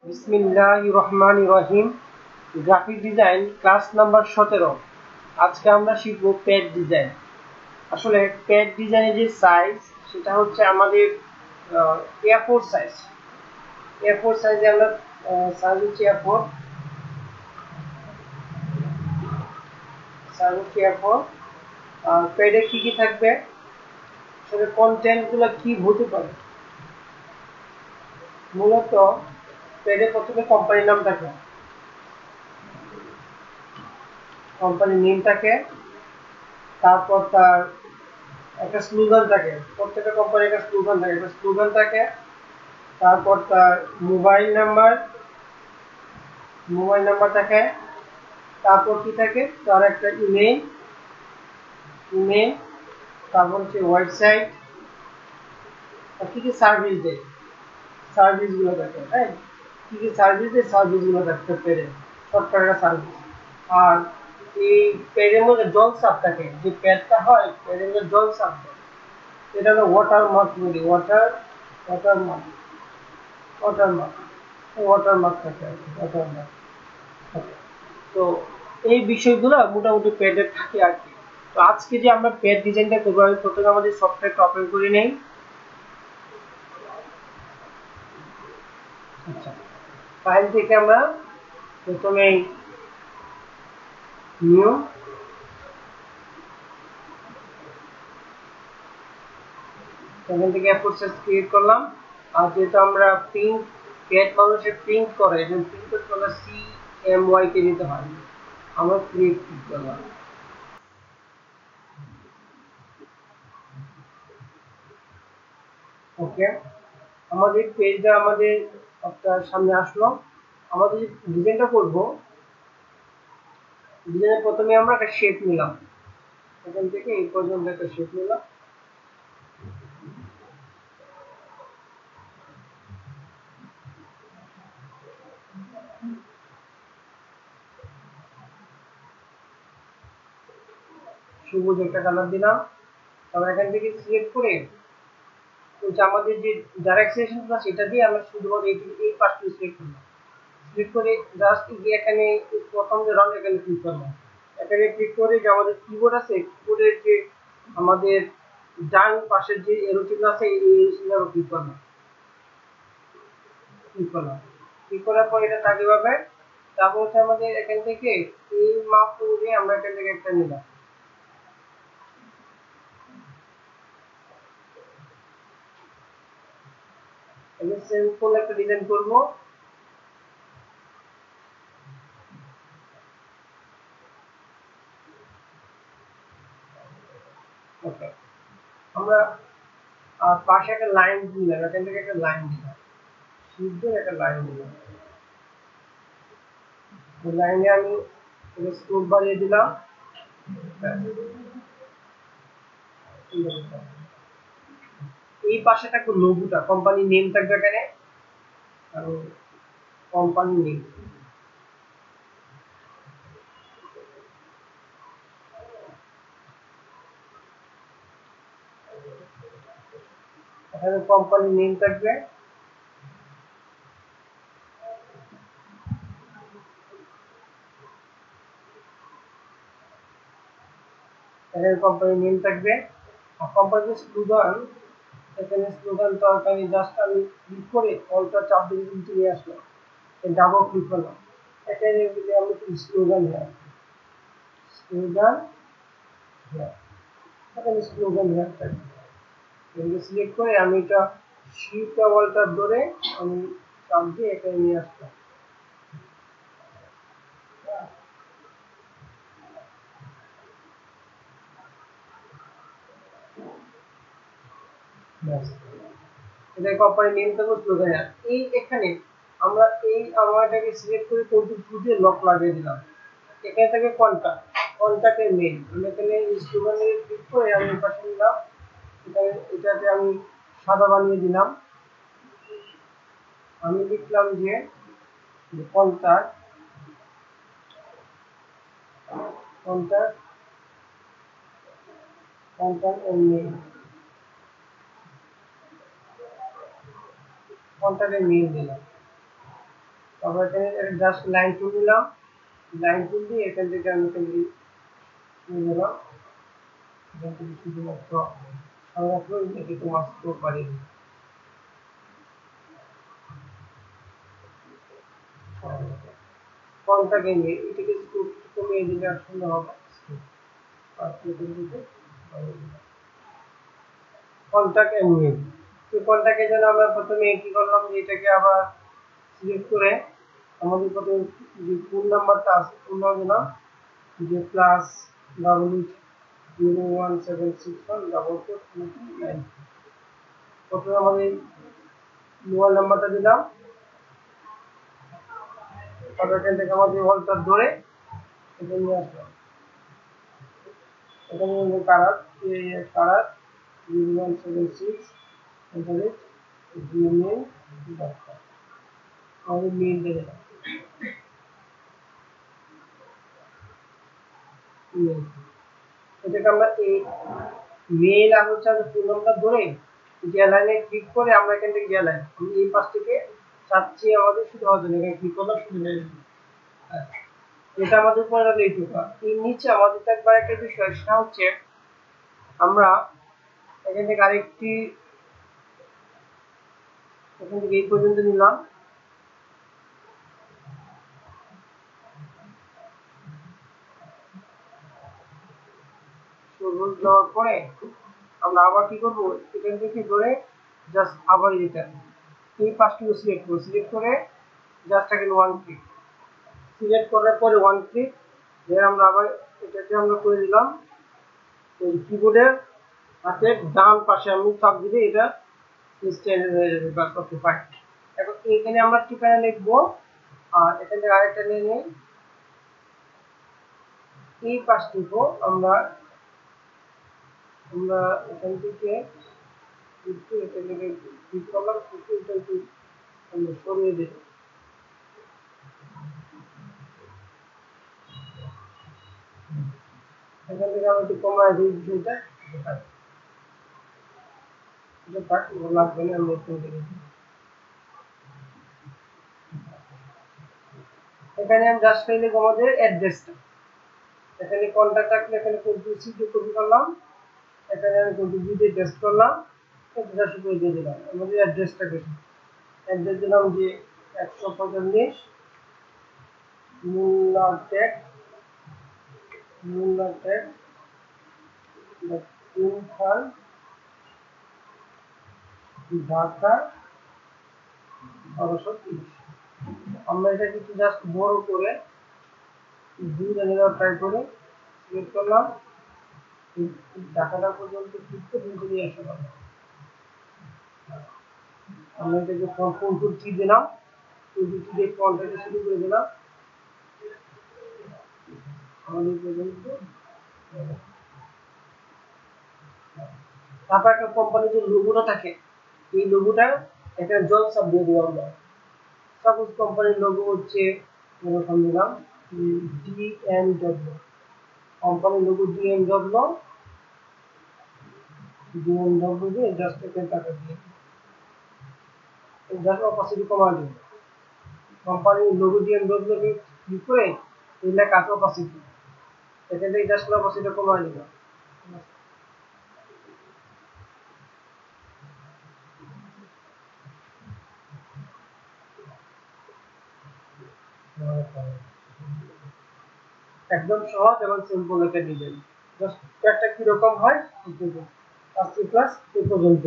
বিসমিল্লাহির রহমানির রহিম। Graphic design class number 17। আজকে আমরা শিখব প্যাড ডিজাইন। আসলে প্যাড ডিজাইনের যে সাইজ সেটা হচ্ছে আমাদের A4 সাইজ। A4 সাইজে আমরা সাইজ হচ্ছে A4 সাইজ হচ্ছে A4। প্যাডে কি থাকবে, আসলে কন্টেন্টগুলো কি হতে পারে। মূলত প্যাডে প্রথমে কোম্পানির নাম থাকে, কোম্পানির নেম থাকে, তারপর তার একটা স্লোগান থাকে, প্রত্যেকটা কোম্পানির একটা স্লোগান থাকে, তারপর তার মোবাইল নাম্বার থাকে, তারপর কি থাকে তার একটা ইমেল, তারপর হচ্ছে ওয়েবসাইট, আর কি সার্ভিস দেয়, সার্ভিসগুলো থাকে, তাই কি সার্ভিস দেয়, সার্ভিসগুলো থাকতে পেরে সরকারের একটা সার্ভিস। আর এই প্যাডের মধ্যে জল সাপ থাকে, যে প্যাডটা হয় প্যাডের মধ্যে জল সাপ দেয়, এটা হলো ওয়াটারমার্ক বলি, ওয়াটারমার্ক ওয়াটারমার্ক ওয়াটারমার্ক থাকে আর কি, ওয়াটারমার্ক থাকে। তো এই বিষয়গুলো মোটামুটি প্যাডের থাকে আর কি। তো আজকে যে আমরা প্যাড ডিজাইনটা করবো, আমি প্রথমে আমাদের সফটওয়্যারটা ওপেন করে নেই। আচ্ছা, ফাইল থেকে আমরা প্রথমে নিউ, এখান থেকে প্রসেস ক্রিয়েট করলাম। আর যেহেতু আমরা প্রিন্ট প্যাড মানুষের প্রিন্ট করে, এবং প্রিন্ট করতে হলে CMY কে দিতে হয়, আমরা ক্রিয়েট ক্লিক করলাম। ওকে, আমাদের পেজটা আমাদের আপনার সামনে আসলো। আমাদের যে ডিজাইনটা করবো, ডিজাইনের প্রথমে আমরা একটা শেপ নিলাম, এখান থেকে এই পর্যন্ত একটা শেপ নিলাম। সবুজ একটা কালার দিলাম। তারপর এখান থেকে সিলেক্ট করে আমাদের যে ডাইরেক্ট সিলেকশনটা সেটা দিয়ে আমরা শুধুমাত্র এই পাশটা সিলেক্ট করলাম। সিলেক্ট করে জাস্ট এখানে প্রথম যে রং, এখানে ক্লিক করলাম। এখানে ক্লিক করে যে আমাদের কিবোর্ড আছে, কিবোর্ডের যে আমাদের ডান পাশের যে এরো চিহ্ন আছে, এই এরো চিহ্নের উপর ক্লিক করার পর এটা থাকে ভাবে। তারপর হচ্ছে আমাদের এখান থেকে এই মাপ অনুযায়ী আমরা এখান থেকে একটা নিলাম। এবার সিম্পল একটা ডিজাইন করব। ওকে, আমরা পাশে একটা লাইন দিলাম, এখান থেকে একটা লাইন দিলাম, শুদ্ধ একটা লাইন দিলাম। এই লাইনে আমি স্ক্রল বাড়িয়ে দিলাম। এই পাশে থাকবে লোগোটা, কোম্পানি নেম থাকবে এখানে, আর কোম্পানি নেম। এখানে কোম্পানি নেম থাকবে, এখানে কোম্পানি নেম থাকবে। আর কোম্পানির স্লোগান, এখানে স্লোগান তো আমি জাস্ট আমি ক্লিক করে অল্টা চাপ দিয়ে কিন্তু নিয়ে আসলাম, ডাবল ক্লিক করলাম। এখানে যদি আমি স্লোগান হয়, স্লোগান এখানে স্লোগান থাকবে, এগুলো সিলেক্ট করে আমি এটা শিফট অল্টার ধরে আমি চাপ দিয়ে এখানে নিয়ে আসলাম। এটা কোম্পানি নেম থাকবে, স্লোগান। এই এখানে আমরা আমরা এটাকে সিলেক্ট করে কন্ট্রোল দিয়ে লক লাগিয়ে দিলাম। এখানে থেকে কন্টাক্টের মেইল, আমি এখানে স্লোগানে ক্লিক করে আমি পাশে নিলাম। এটাকে আমি সাদা বানিয়ে দিলাম। আমি লিখলাম যে contact contact contact and mail, কন্টাক্টের মেইল দিলাম। আমরা এখানে জাস্ট লাইন টুল নিলাম, লাইন টুল দিয়ে এখান থেকে আমি নিয়ে নিলাম, এখান থেকে শুধুমাত্র সংরক্ষণ এটাকে মাস্ক পারি। কোনটাকে নিয়ে এটাকে একটু কমিয়ে দিলে আর সুন্দর হবে। কোনটাকে নিয়ে কোনটাকে যেন আমরা প্রথমে কি করলাম যে এটাকে আবার সিলেক্ট করে আমাদের প্রথমে যে ফোন নাম্বারটা আছে ফোন নাম্বার যে প্লাস $017614429 প্রথমে আমাদের মোবাইল নাম্বারটা দিলাম, তারপর এখান থেকে আমাদের ওয়ালটা ধরে এটা নিয়ে আসলাম, এখানে কারার কারার 0176@gmail.com আমাদের মেইল দিয়ে দিলাম। এটাকে আমরা এই মেইল আর হচ্ছে ফোন নাম্বার ধরে গ্যালারিতে ক্লিক করে আমরা এখান থেকে গ্যালারি আমি এই পাশ থেকে চাচ্ছি আমাদের শুধু হবে না, এখানে ক্লিক করলাম শুধু এটা আমাদের উপরে গেল এইটুকু। এর নিচে আমাদের একবার একটা বিষয় সেটা হচ্ছে আমরা এখান থেকে আরেকটি এখান থেকে এই পর্যন্ত নিলাম, সবুজ দেওয়ার পরে আমরা আবার কি করবো এখান থেকে ধরে জাস্ট আবার রিটার্ন এই পাঁচটুকু সিলেক্ট করবো, সিলেক্ট করে জাস্ট এখানে ওয়ান ক্লিক, সিলেক্ট করার পরে ওয়ান ক্লিক দেন আমরা আবার এটাকে আমরা করে দিলাম কিবোর্ডের হাতের ডান পাশে আমি চাপ দিলে এটা স্ট্যান্ডার্ড হয়ে যাবে বা করতে পারি। এখন এখানে আমরা ঠিকানা লিখবো আর এখান থেকে আরেকটা নিয়ে নিই, এই পাশটুকু আমরা এখান থেকে এখান থেকে ক্লিক করলাম, আমরা সরিয়ে দেব, এখান থেকে আমরা একটু কমায় দিই বিষয়টা, লাগবে না আমরা এখান থেকে এখানে আমি জাস্ট ফাইলে আমাদের অ্যাড্রেসটা এখানে কন্টাক্ট রাখলে এখানে কপি করলাম, এখানে আমি দিয়ে টেস্ট করলাম, এটা শুধু দিয়ে দিলাম আমাদের অ্যাড্রেসটা কেটে অ্যাড্রেস দিলাম যে 145 মুল্লাটেক খান ঢাকা 1230। আমরা এটা কিছু জাস্ট বড় করে দুই জায়গা ট্রাই করে সিলেক্ট করলাম, ঢাকাটা পর্যন্ত ক্লিক করে নিয়ে আসা হবে। আমরা এটাকে কন্ট্রোল কি দিলাম, দিয়ে ফন্টটাকে শুরু করে দিলাম আমাদের পর্যন্ত। তারপর একটা কোম্পানির যে লোগোটা থাকে এই লোগোটা একটা জল সাব দিয়ে দেবো আমরা, সাপোজ কোম্পানির লোগো হচ্ছে এরকম দিলাম ডিএমডব্লিউ, কোম্পানির লোগো ডিএমডব্লিউ দিয়ে জাস্ট এখানে টাকা দিয়ে জাস্ট অপাসিটি কমা দিন, কোম্পানির লোগো ডিএমডব্লিউ কে ক্লিক করে এই লেখা আছে অপাসিটি, এখান থেকে জাস্ট অপাসিটি কমা দিলাম। একদম সহজ এবং সিম্পল একটা ডিজাইন, জাস্ট একটা কিরকম হয় আজকে ক্লাস এই পর্যন্ত।